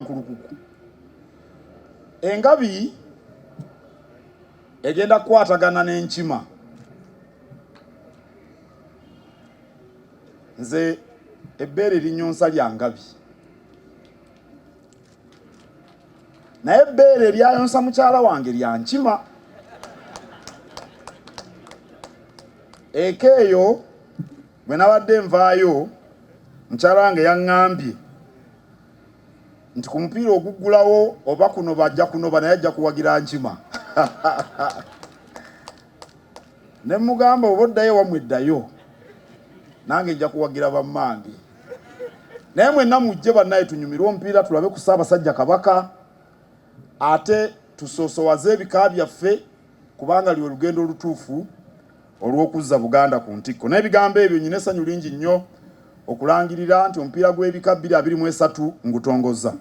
Wankulukuku. Ngabi egenda kukwatagana n'Nkima. Nze ebbeere linyonsa lya Ngabi. Naye ebbeere lyayonsa mukyala wange lya Nkima. Eka eyo bwe nabadde nvaayo mukyala wange yaŋŋambye nti ku mupiira oguggulawo oba kuno bajja kunoba naye ajja kuwagira Nkima. Ne mugamba oba oddayo wamweddayo nange nja kuwagira bammange. Naye mwenna mujje bannaye tunyumirwe omupiira tulabe ku Ssaabasajja Kabaka ate tusoosowaze ebika byaffe kubanga lwe lugendo olutuufu olw'okuzza Buganda ku ntikko. N'ebigambo ebyo nyina essanyu lingi nnyo okulangirira nti omupiira gw'ebika 2023 ngutongozza.